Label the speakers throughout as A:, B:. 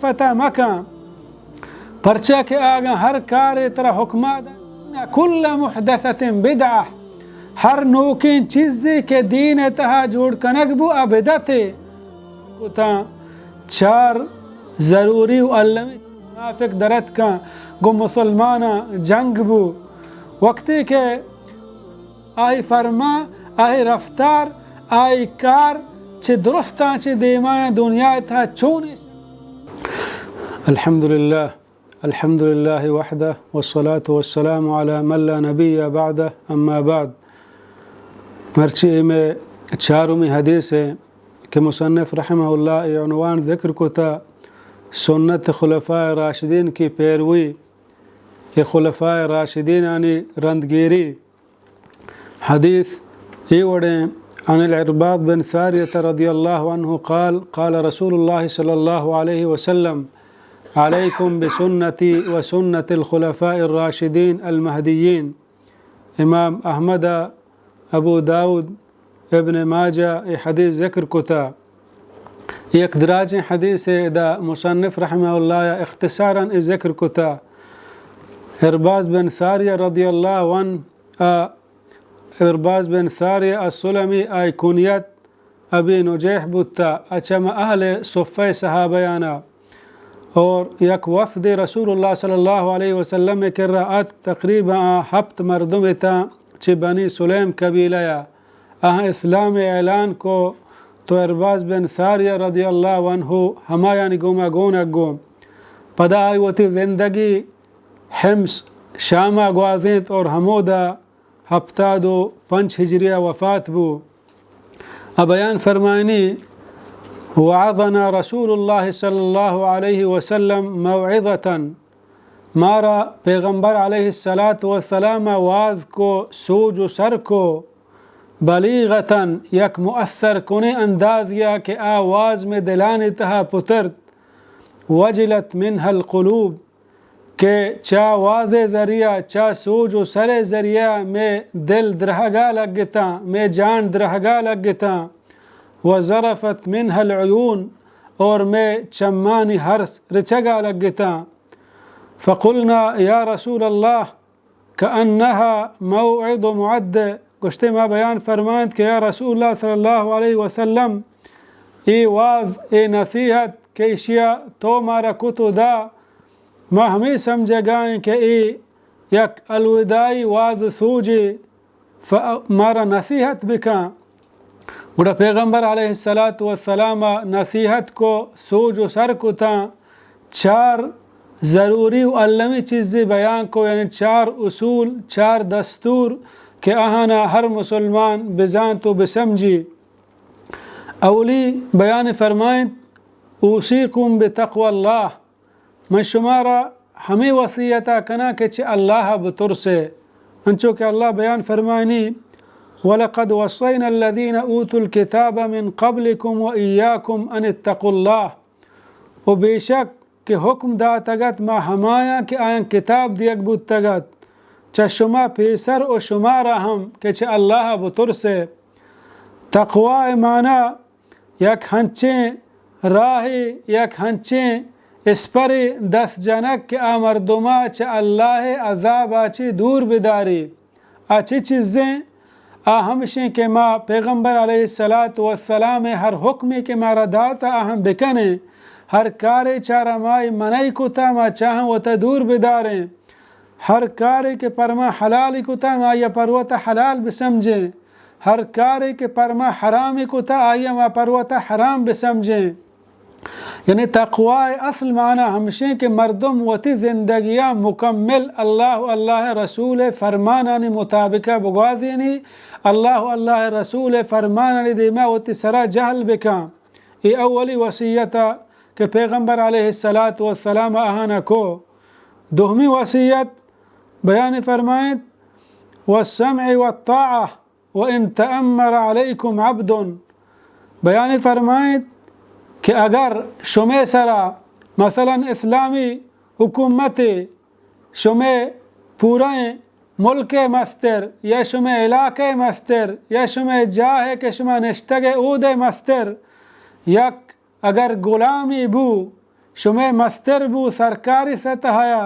A: فتح مکان پرچہ کے آگا ہر کار طرح حکمات کل محدثت بدعہ ہر نوکین چیزی کے دین تہا جوڑ کنگ بو بدعت کتا چار ضروری و علمی منافق درد کا گو مسلمانا جنگ بو وقتی کہ آئی فرما آئی رفتار آئی کار چھ درستان چھ دیمائیں دنیا تھا چونش الحمدللہ وحدہ والصلاة والسلام على من لا نبی بعدہ اما بعد مرچی میں چارمی حدیث ہے کہ مصنف رحمہ اللہ عنوان ذکر کو تھا سنت خلفاء راشدین کی پیروی کہ خلفاء راشدین یعنی رندگیری حدیث یہ وڑیں عن العرباض بن ثاریة رضی اللہ عنہ قال قال رسول اللہ صلی اللہ علیہ وسلم علیکم بسنتی وسنت الخلفاء الراشدین المہدیین امام احمد ابو داود ابن ماجہ یہ حدیث ذکر کتا ایک دراج حدیث دا مصنف رحمہ اللہ اختصاراً ذکر کتا عرباض بن ثاریہ رضی اللہ عنہ عرباض بن ثاریہ السلمی آئی کنیت ابی نجیح بتا اچھا اہل صفہ صحابیانا اور یک وفد رسول اللہ صلی اللہ علیہ وسلم کر رہا تقریبا ہفت مردم تا چھ بنی سلیم قبیلہ اسلام اعلان کو تو عرباض بن ثاریہ رضی اللہ عنہ ہمایانی گوما گوم پدا آئی وتی زندگی حمص شامہ گوازیت اور حمودہ ہفتاد و 5 ہجریہ وفات بو بیان فرمائنی وعظنا رسول اللہ صلی اللہ علیہ وسلم موعظتا مارا پیغمبر علیہ السلام واز کو سوج و سر کو بلیغتاً یک مؤثر کنے انداز یا کہ آواز میں دلانی تہا پترت وجلت منها القلوب کہ چا واضح ذریعہ چا سوج و سر ذریعہ میں دل درہگا لگتا میں جان درہگا لگتا وزرفت منها العیون اور میں چمانی ہرس رچگا لگتا فقلنا یا رسول اللہ کأنها موعد معد گشتے ما بیان فرمائند کہ یا رسول اللہ صلی اللہ علیہ وسلم ای واض ای نصیحت کہ اشیاء تو مارا کتو دا ما ہمیں سمجھے گائیں کہ ای یک الوداعی واض سوجی مارا نصیحت بکا گوڑا پیغمبر علیہ السلام نصیحت کو سوج و سر کو تا چار ضروری و علمی چیزیں بیان کو یعنی 4 اصول 4 دستور کہ آہانا ہر مسلمان بزان تو بسمجھی اولی بیان فرمائیں اوصیکم بتقوی اللہ میں شمارا ہمیں وصیتا کنا کہ چھ اللہ بترسے انچو کہ اللہ بیان فرمائنی وَلَقَدْ وَصَّيْنَا الَّذِينَ أُوتُوا الْكِتَابَ مِنْ قَبْلِكُمْ وَإِيَّاكُمْ أَنِ اتَّقُوا اللَّهِ و بے شک کہ حکم دا تگت ما ہمایا کہ آئین کتاب دیگ بود تگت چا شما پیسر و شما رحم کہ چا اللہ بترسے تقوی مانا یک ہنچیں راہی یک ہنچیں اس پر دست جنک کہ آمردما چا اللہ عذاب آچی دور بداری آچی چیزیں ہمشیں کہ ما پیغمبر علیہ السلام ہر حکمی کے مارا داتا اہم بکنے ہر کارے چارہ مائی منائی کتا ما چاہاں وتا دور بداریں ہر کارے کے پرما حلالی کتا ما یا پروتا حلال بسمجھیں ہر کارے کے پرما حرامی کتا آیا ما پروتا حرام بسمجھیں یعنی تقوی اصل معنی ہمشیں کہ مردم وتی زندگیاں مکمل اللہ رسول فرمانانی مطابقہ بگوازینی اللہ رسول فرمانانی دیما وتی سرا جہل بکا یہ اولی وصیتا کہ پیغمبر علیہ السلام آہانا کو دوہمی وصیت بیان فرمائیں والسمع والطاعة وإن تأمر عليكم عبد بیان فرمائیں کہ اگر شمع سرا مثلا اسلامی حکومت شمع پورائیں ملک مستر یا شمع علاقے مستر یا شمع جاہ کہ شمع نشتگ اود مستر یک اگر غلامی بو شما مستر بو سرکاری سطحایا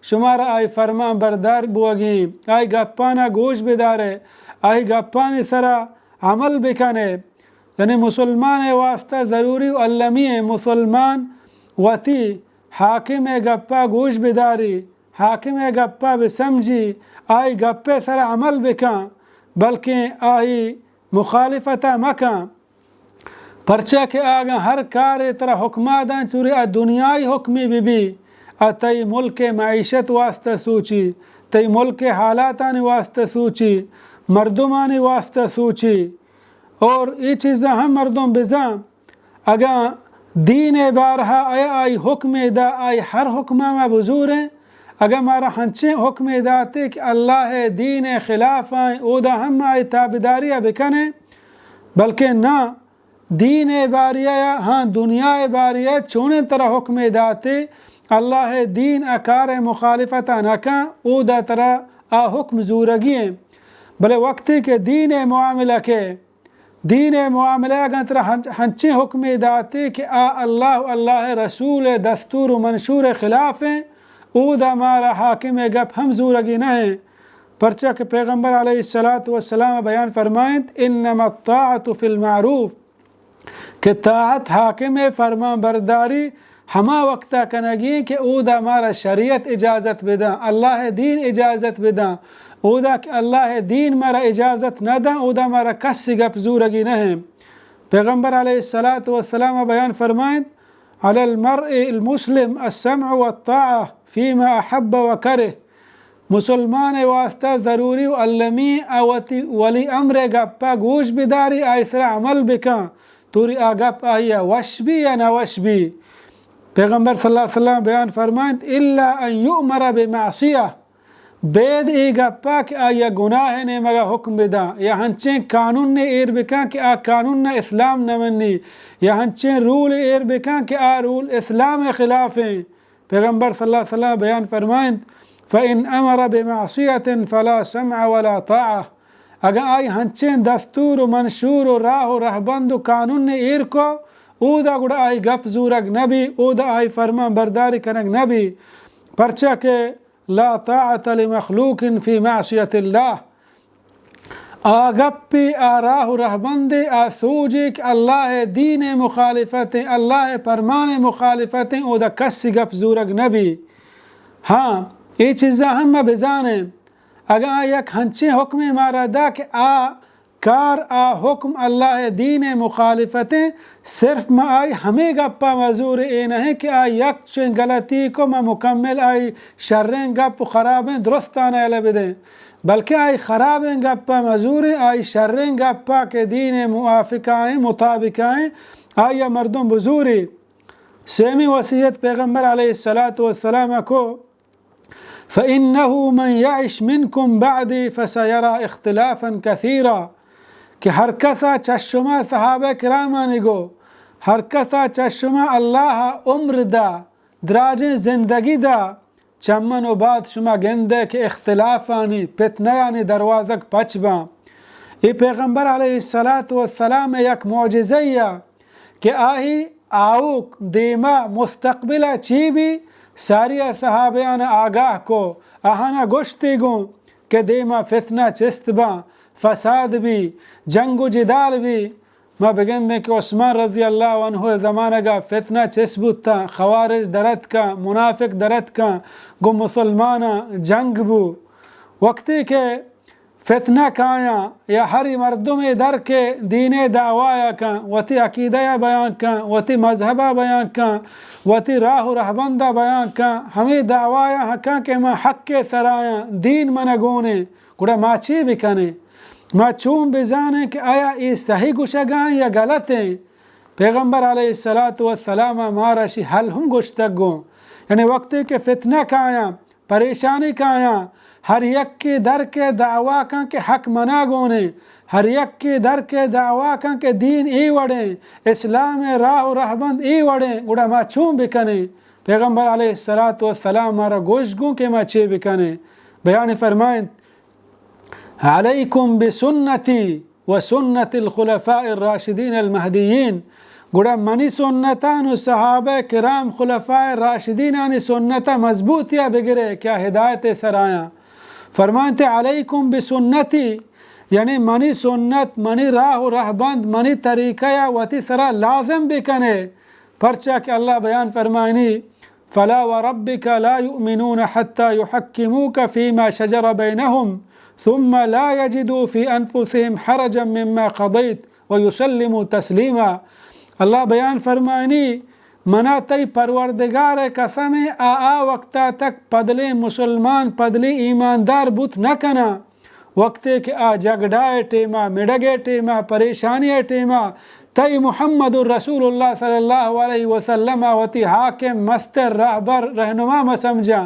A: شما را آئی فرمان بردار بوگیم، آئی گپانا گوش بداره، آئی گپانی سرا عمل بکنے. یعنی مسلمان واسطہ ضروری و علمی ہے مسلمان وتی حاکم گپا گوش بداری، حاکم گپا بسمجھی، آئی گپے سرا عمل بکن بلکہ آئی مخالفتا مکن. پرچہ کہ آگا ہر کار طرح حکمادان چوری دنیای حکمی بھی تی ملک معیشت واسطہ سوچی، تی ملک حالاتانی واسطہ سوچی، مردمانی واسطہ سوچی. اور یہ چیزاں ہم مردم بزاں اگا دین بارہا آئی حکم دا آئی ہر حکمہ میں بزور ہیں. اگر مارا ہنچیں حکم داتے کہ اللہ دین خلاف آئیں او دا ہم آئی تابداریہ بکنے، بلکہ نہ دین باریہ ہاں دنیا باریہ چونے طرح حکم داتے اللہ دین اکار مخالفتا نکاں او دا طرح حکم زورگی ہیں. بلے وقتی کہ دین معاملہ کے دین معاملہ اگر طرح ہنچیں حکم داتے کہ اللہ رسول دستور و منشور خلاف ہیں او دا مارا حاکم گپ ہم زورگی نہیں. پرچہ کہ پیغمبر علیہ السلام بیان فرمائیں انما الطاعت فی المعروف کہ طاعت حاکم فرمان برداری ہما وقتا کنگی کہ او دا مارا شریعت اجازت بداں، اللہ دین اجازت بداں. او دا کہ اللہ دین مارا اجازت نہ داں او دا مارا کس گپ زورگی نہیں. پیغمبر علیہ السلام بیان فرمائیں علی المرء المسلم السمع والطاعہ فیما احب و کرہ. مسلمان واسطہ ضروری و علمی اوتی ولی امر گپا گوش بداری آئسرا عمل بکن توری آگپ آیا وش بھی یا نہ وش بھی. پیغمبر صلی اللہ علیہ وسلم بیان فرمائیں الا ان یؤمر بمعصیہ بید ای گپا کہ آیا گناہ نے مگا حکم بدا یا ہنچیں قانون نے ایر بکن کہ قانون نہ اسلام نہ منی یا ہنچیں رول ایر بکن کہ رول اسلام خلاف ہیں. پیغمبر صلی اللہ علیہ وسلم بیان فرمائیں فَإِنْ أَمَرَ بِمَعْصِيَةٍ فَلَا سَمْعَ وَلَا طَاعَةٍ اگر آئی ہنچیں دستور و منشور و راہ و رہبند و قانون نے ایر کو او دا گڑا آئی گپ زورگ نبی او دا آئی فرمان برداری کنگ نبی. پرچہ کہ لا طاعت لمخلوق فی معصیت اللہ گپی راہ و رہبند سوجی کہ اللہ دین مخالفتیں اللہ فرمان مخالفتیں او دا کسی گپ زورگ نبی. ہاں یہ چیزاں ہم بزانیں اگر یک ہنچیں حکم مارا دا کہ کار حکم اللہ دین مخالفتیں صرف ما آئی ہمیں گپا مزور اے نہیں کہ یک چین غلطی کو ما مکمل آئی شریں گپ خرابیں درستانہ علیہ بدیں بلکہ آئی خرابیں گپا مزور آئی شریں گپا کے دین موافقائیں مطابقائیں آئی مردم بزوری. سیمی وصیت پیغمبر علیہ السلام کو فَإِنَّهُ مَنْ يَعِشْ مِنْكُمْ بَعْدِي فَسَيَرَى اخْتِلَافًا كَثِيرًا کہ ہر کسا چشمہ صحابہ کرامانی گو ہر کسا چشمہ اللہ عمر دا دراج زندگی دا چمن و بعد شما گندے کہ اختلافانی پتنیانی دروازک پچ باں. یہ پیغمبر علیہ السلام یک معجزیہ کہ آہی آوک دیما مستقبلہ چی بھی ساری صحابیان آگاہ کو آہانا گوشتی گوں کہ دیما فتنہ چست باں فساد بھی جنگ و جدال بھی. ما بگندیں کہ عثمان رضی اللہ عنہ زمانہ کا فتنہ چست بوتا خوارج درد کا منافق درد کا گو مسلمانہ جنگ بو وقتی کہ فتنہ کایا یا ہری مردم در کے دین دعوایا کن وتی عقیدہ بیان کن وتی مذہبہ بیان کن وتی راہ و رہبندہ بیان کن ہمیں دعوایا حقاں کہ ما حق کے سرایا دین منگونے گوڑا ما چی بکنے ما چون بزانے کہ آیا یہ صحیح گوشگاں یا غلط ہیں. پیغمبر علیہ السلام مارا شی حل ہم گوشتگ گوں یعنی وقتی کہ فتنہ کایا پریشانی کایا ہر یک کے در کے دعویٰ کن کہ حق منا گونے ہر یک کے در کے دعویٰ کن کہ دین ای وڑیں اسلام راہ و رہبند ای وڑیں گوڑا ما چون بکنے. پیغمبر علیہ السلام مارا گوش گوں کہ ما چی بکنے. بیان فرمائیں علیکم بسنتی و سنت الخلفاء الراشدین المہدیین گوڑا منی سنتان و صحابہ کرام خلفائے راشدینانی سنتا مضبوطیا بگرے کیا ہدایت سرایاں فرمانتے علیکم بسنتی یعنی منی سنت منی راہ و رہبند منی طریقہ یا وتی سرا لازم بکنے پرچہ کہ اللہ بیان فرمائنی فلا وربک لا یؤمنون حتی یحکموک فیما شجر بینہم ثم لا یجدوا فی انفسهم حرجا مما قضیت ویسلموا تسلیما اللہ بیان فرمائنی منا تی پروردگار قسم وقتا تک پدلے مسلمان پدلی ایماندار بت نہ کنا وقتے کہ جگڑائے ٹیما مڈگے ٹیما پریشانی ٹیما تی محمد الرسول اللہ صلی اللہ علیہ وسلم وتی حاکم مستر رہبر رہنما مسمجا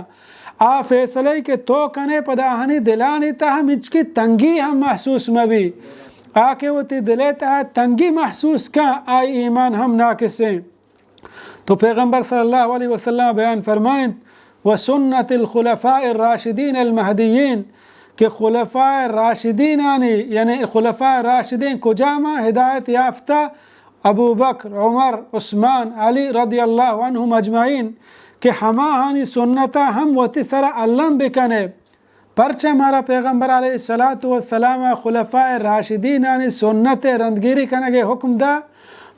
A: فیصلے کہ تو کنے پداہنی دلانی تا ہم اچ کی تنگی ہم محسوس مبی آکے وتی دلے تا تنگی محسوس کا آئی ایمان ہم ناقصیں تو پیغمبر صلی اللہ علیہ وسلم بیان فرمائیں وسنت الخلفاء الراشدین المہدیین کہ خلفاء راشدین یعنی خلفاء راشدین کجاما ہدایت یافتہ ابو بکر عمر عثمان علی رضی اللہ عنہم اجمعین کہ ہماہانی سنتا ہم وتی سرا علم بکنے پرچہ ہمارا پیغمبر علیہ السلام خلفاء راشدین سنت رندگیری کنگے حکم دا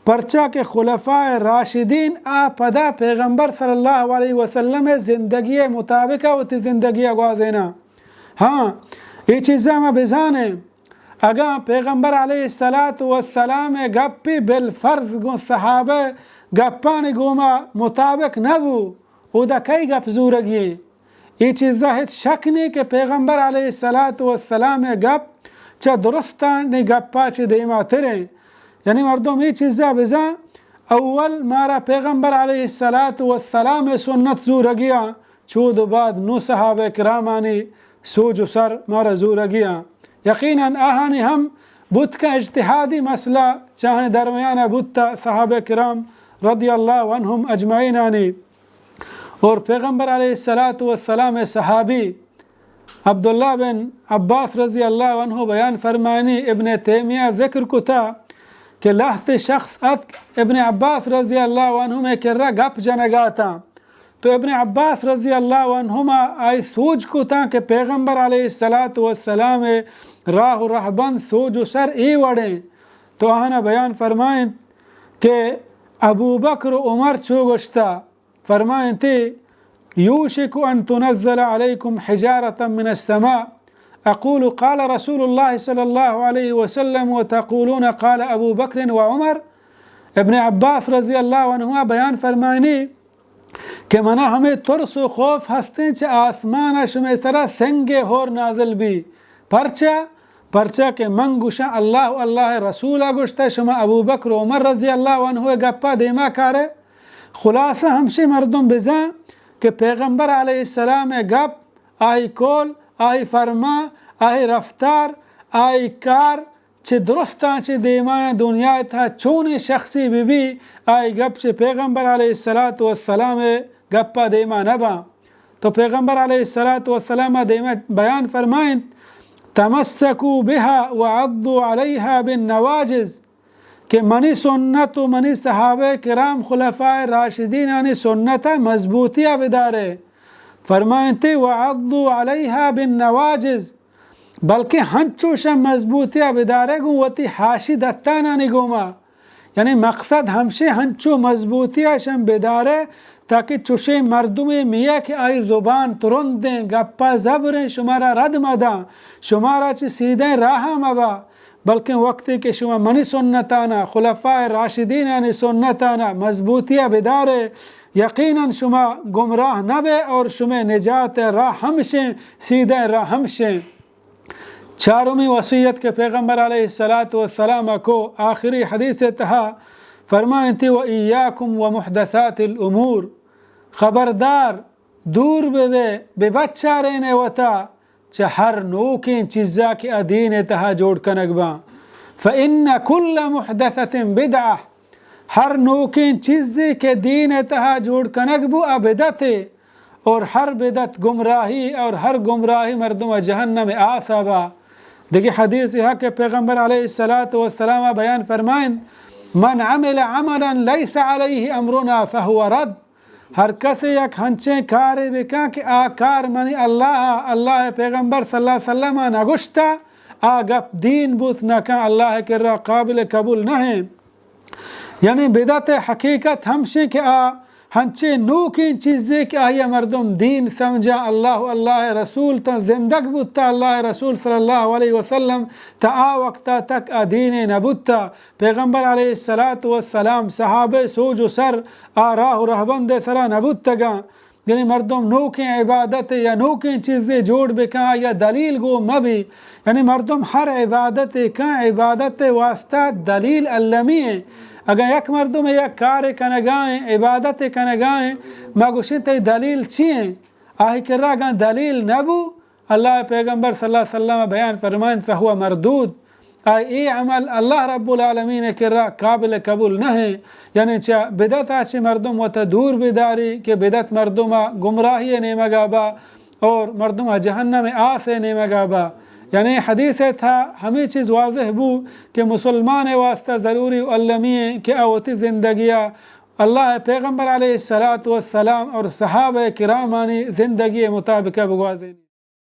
A: پرچہ کے خلفاء راشدین پدا پیغمبر صلی اللہ علیہ وسلم زندگی مطابق وتی زندگی گوازینا ہاں یہ چیزیں میں بزانے اگا پیغمبر علیہ السلام گپی بالفرض گو صحابہ گپانی گوما مطابق نبو او دا کئی گپ زورگی یہ چیزیں شک نہیں کہ پیغمبر علیہ السلام گپ چا درستانی گپا چی دیما تریں یعنی مردم یہ چیزیں بزا اول مارا پیغمبر علیہ السلام سنت زورگیا چود بعد نو صحابہ کرامانی سوج و سر مارا زورگیا یقیناً آہانی ہم بدھ کا اجتہادی مسئلہ چاہنے درمیان بدھ صحابہ کرام رضی اللہ عنہم اجمعین اور پیغمبر علیہ السلام صحابی عبداللہ بن عباس رضی اللہ عنہ بیان فرمانی ابن تیمیہ ذکر کو تھا کہ لحظ شخص ابن عباس رضی اللہ عنہ میں کرا گپ جنگا تھا تو ابن عباس رضی اللہ عنہما آئی سوچ کو تھا کہ پیغمبر علیہ السلام راہ و رہبند سوچ و سر ای وڑیں تو آہنا بیان فرمائیں کہ ابو بکر عمر چو گشتا فرمائیں تھے یوشک ان تنزل علیکم حجارتا من السماء اقول قال رسول اللہ صلی اللہ علیہ وسلم وتقولون قال ابو بکر وعمر ابن عباس رضی اللہ عنہ بیان فرمائنی کہ منا ہمیں ترس و خوف ہستیں چھ آسمان شمع سرا سنگ ہور نازل بھی پرچہ کہ من گوشا اللہ رسول گوشتا شما ابو بکر عمر رضی اللہ عنہ گپا دیما کارے خلاصہ ہمشے مردم بزاں کہ پیغمبر علیہ السلام گپ آئی کول آئی فرما آئی رفتار آئی کار چھ درستان چھ دیمائیں دنیا تھا چونی شخصی بھی آئی گپ چھ پیغمبر علیہ السلام گپا دیما نبا تو پیغمبر علیہ السلام دیما بیان فرمائیں تمسکو بها وعضوا علیہا بالنواجز کہ منی سنت و منی صحابہ کرام خلفاء راشدین سنتا مضبوطیہ بدارے فرمائیں تے وعضوا علیہا بالنواجز بلکہ ہنچوشا مضبوطیہ بدارے گو وتی حاشی دتانا نگوما یعنی مقصد ہمشے ہنچو مضبوطیہ شم بدارے تاکہ چوشے مردمی میاں کہ آئی زبان ترند دیں گپا زبریں شمارا رد مداں شمارا چی سیدھیں راہا مبا بلکہ وقتی کہ شما منی سنتانا خلفاء راشدین سنتانا مضبوطیہ بدارے یقیناً شما گمراہ نبے اور شما نجات راہ ہمشیں سیدھیں راہ ہمشیں چارمی وصیت کے پیغمبر علیہ السلام کو آخری حدیث تہا فرمائیں تھی وَإِيَّاكُمْ وَمُحْدَثَاتِ الْأُمُورِ خبردار دور بے بچہ رہنے وطا ہر نوکین چیزا کی ادین تہا جوڑ کنگباں فَإِنَّ كُلَّ مُحْدَثَةٍ بِدْعَةٍ ہر نوکین چیزی کے دین تہا جوڑ کنگبو بدعت اور ہر بدعت گمراہی اور ہر گمراہی مردم جہنم آسابا دیکھیں حدیث ہے کہ پیغمبر علیہ السلام بیان فرمائیں من عمل عملا ليس عليه امرنا فهو رد. ہر کسی یک ہنچیں کاری بکا کہ آ کار منی اللہ پیغمبر صلی اللہ علیہ وسلم نگشتا آگپ دین بوت نکا اللہ کرا قابل قبول نہیں. یعنی بدعت حقیقت ہمشیں کہ ہنچے نو کی چیزیں کہ آیا مردم دین سمجھا اللہ رسول تا زندگ بودتا اللہ رسول صلی اللہ علیہ وسلم تا وقتا تک دین نبودتا پیغمبر علیہ السلام صحابہ سوج و سر راہ و رہبند سرا نبودتا گا. یعنی مردم نو کی عبادت یا نو کی چیزیں جوڑ بکا یا دلیل گو مبی. یعنی مردم ہر عبادت کا عبادت واسطہ دلیل علمی ہے. اگر یک مردم یک کار کنگائیں عبادت کنگائیں مگوشی تی دلیل چیئیں آہی کرا گا دلیل نبو اللہ پیغمبر صلی اللہ علیہ وسلم بیان فرمائن فہو مردود. ای عمل اللہ رب العالمین کرا قابل قبول نہیں. یعنی چا بدعت آچی مردم و تا دور بداری کہ بدعت مردم گمراہی نیمگا با اور مردم جہنم آسے نیمگا با. یعنی حدیث تھا ہمیں چیز واضح بو کہ مسلمان واسطہ ضروری علمی ہے کہ اوتی زندگیہ اللہ پیغمبر علیہ السلام اور صحابہ کرامانی زندگی مطابقہ بگوازیں.